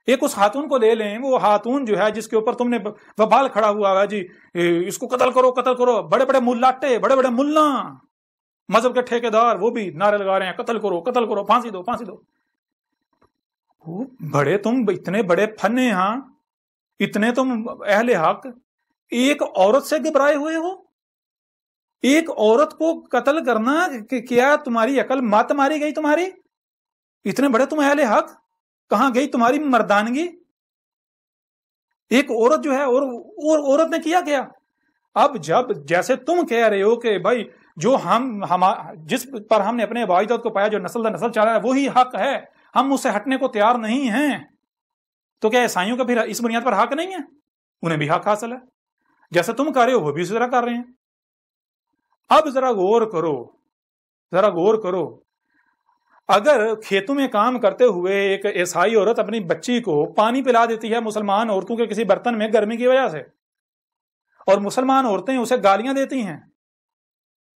ایک اس خاتون کو لے لیں، وہ خاتون جو ہے جس کے اوپر تم نے وبال کھڑا ہوا ہے جی، اس کو قتل کرو قتل کرو، بڑے بڑے ملاٹے، بڑے بڑے ملا، مذہب کے ٹھیکیدار، وہ بھی نعرے لگا رہے ہیں قتل کرو قتل کرو، پھانسی دو پھانسی دو۔ بڑے تم اتنے بڑے فنے، ہاں اتنے تم اہل حق، ایک عورت سے گھبرائے ہوئے ہو؟ ایک عورت کو قتل کرنا کہ کیا تمہاری عقل مات ماری گئی تمہاری؟ اتنے بڑے تم اہل حق، کہاں گئی تمہاری مردانگی؟ ایک عورت جو ہے، اور عورت نے کیا کیا؟ اب جب جیسے تم کہہ رہے ہو کہ بھائی جو جس پر ہم نے اپنے واجداد کو پایا، جو نسل در نسل چل رہا ہے وہی حق ہے، ہم اس سے ہٹنے کو تیار نہیں ہیں، تو کیا عیسائیوں کا پھر اس بنیاد پر حق نہیں ہے؟ انہیں بھی حق حاصل ہے، جیسے تم کر رہے ہو وہ بھی اسی طرح کر رہے ہیں۔ اب ذرا غور کرو، ذرا غور کرو، اگر کھیتوں میں کام کرتے ہوئے ایک عیسائی عورت اپنی بچی کو پانی پلا دیتی ہے مسلمان عورتوں کے کسی برتن میں گرمی کی وجہ سے، اور مسلمان عورتیں اسے گالیاں دیتی ہیں،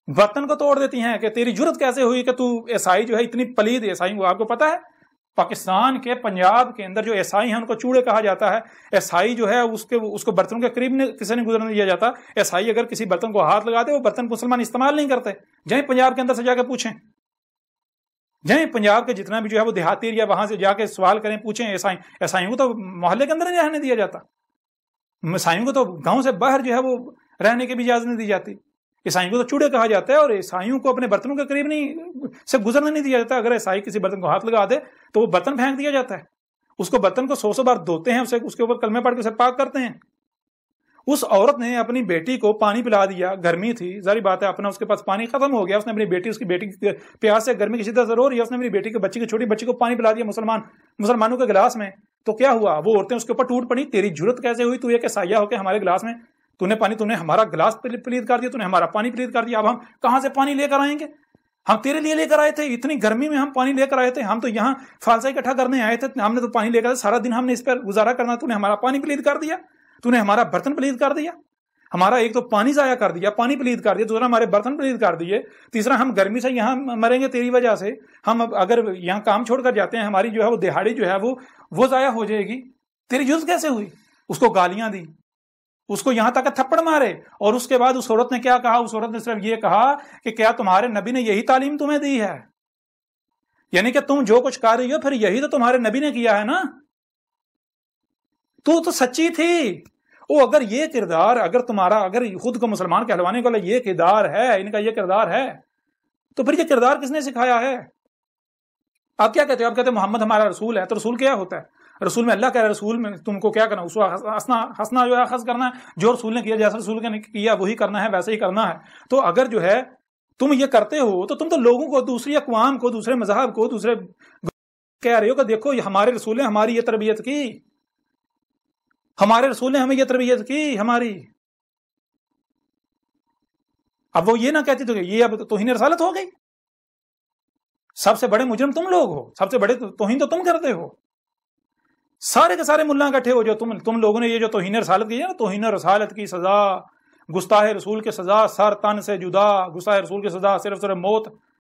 برتن کو توڑ دیتی ہیں کہ تیری جرت کیسے ہوئی کہ تو عیسائی جو ہے اتنی پلید عیسائی، آپ کو پتا ہے پاکستان کے پنجاب کے اندر جو عیسائی ہیں ان کو چوڑے کہا جاتا ہے، عیسائی جو ہے اس کو برتنوں کے قریب کسی نے گزرنے دیا جاتا، عیسائی اگر کسی برتن کو ہاتھ لگاتے وہ برتن کو مسلمان استعمال نہیں کرتے، جائیں پنجاب کے اندر سے جا کے پوچھیں، جائیں پنجاب کے جتنا بھی جو ہے وہ دیہاتی ایریا وہاں سے جا کے سوال کریں، پوچھیں، عیسائیوں کو تو محلے کے اندر نہیں رہنے دیا جاتا، عیسائیوں کو تو گاؤں سے باہر جو ہے وہ رہنے کی بھی اجازت نہیں دی جاتی، عیسائیوں کو تو چوڑے کہا جاتا ہے، اور عیسائیوں کو اپنے برتنوں کے قریب سے گزرنے نہیں دیا جاتا، اگر عیسائی کسی برتن کو ہاتھ لگا دے تو وہ برتن پھینک دیا جاتا ہے، اس کو برتن کو 100 بار دھوتے ہیں، اس کے اوپر کلمے پڑھ کے اسے پاک کرتے ہیں۔ اس عورت نے اپنی بیٹی کو پانی پلا دیا، گرمی تھی، ظاہر بات ہے اپنا اس کے پاس پانی ختم ہو گیا، اس نے اس کی بیٹی پیاس سے گرمی کی شدت ضرور ہے، اس نے اپنی بیٹی کی چھوٹی بچی کو پانی پلا دیا مسلمانوں کے گلاس میں، تو کیا ہوا؟ وہ عورتیں اس کے اوپر ٹوٹ پڑی، تیری جرت کیسے ہوئی تو ایک عیسائیہ ہو کے ہمارے گلاس میں تو نے ہمارا گلاس پلید کر دیا، تو نے ہمارا پانی پلید کر دیا، اب ہم کہاں سے پانی لے کر آئیں گے؟ ہم تیرے لیے لے کر آئے تھے، اتنی گرمی میں ہم پانی لے کر آئے تھے، ہم تو یہاں فالسا اکٹھا کرنے آئے تھے، ہم نے تو پانی لے کر سارا دن ہم نے اس پر گزارا کرنا، تو نے ہمارا پانی پلید کر دیا، تو نے ہمارا برتن پلید کر دیا، ہمارا ایک تو پانی ضائع کر دیا، پانی پلید کر دیا، دوسرا ہمارے برتن پلید کر دیے، تیسرا ہم گرمی سے یہاں مریں گے تیری وجہ سے، ہم اگر یہاں کام چھوڑ کر جاتے ہیں ہماری جو ہے وہ دہاڑی جو ہے وہ ضائع ہو جائے گی، تیری جرت کیسے ہوئی؟ اس کو گالیاں دی، اس کو یہاں تک تھپڑ مارے، اور اس کے بعد اس عورت نے کیا کہا؟ اس عورت نے صرف یہ کہا کہ کیا تمہارے نبی نے یہی تعلیم تمہیں دی ہے؟ یعنی کہ تم جو کچھ کر رہی ہو پھر یہی تو تمہارے نبی نے کیا ہے نا؟ تو سچی تھی وہ، اگر یہ کردار اگر خود کو مسلمان کہلوانے والا یہ کردار ہے، ان کا یہ کردار ہے، تو پھر یہ کردار کس نے سکھایا ہے؟ آپ کیا کہتے ہو؟ آپ کہتے ہیں محمد ہمارا رسول ہے، تو رسول کیا ہوتا ہے؟ رسول میں اللہ کہہ رہا ہے، رسول میں تم کو کیا کرنا؟ اس کو ہنسنا جو ہے خس کرنا ہے، جو رسول نے کیا جیسا رسول نے کیا وہی کرنا ہے، ویسے ہی کرنا ہے۔ تو اگر جو ہے تم یہ کرتے ہو تو تم تو لوگوں کو، دوسری اقوام کو، دوسرے مذہب کو، دوسرے کہہ رہے ہو کہ دیکھو ہمارے رسول نے ہماری یہ تربیت کی، ہمارے رسول نے ہمیں یہ تربیت کی ہماری۔ اب وہ یہ نہ کہتی تو یہ اب توہین رسالت ہو گئی، سب سے بڑے مجرم تم لوگ ہو، سب سے بڑے توہین تو تم کرتے ہو، سارے کے سارے ملا اکٹھے ہو جو تم لوگوں نے یہ جو توہین رسالت کی ہے نا، توہین رسالت کی سزا، گستاخ رسول کی سزا سر تن سے جدا، گستاخ رسول کی سزا صرف موت،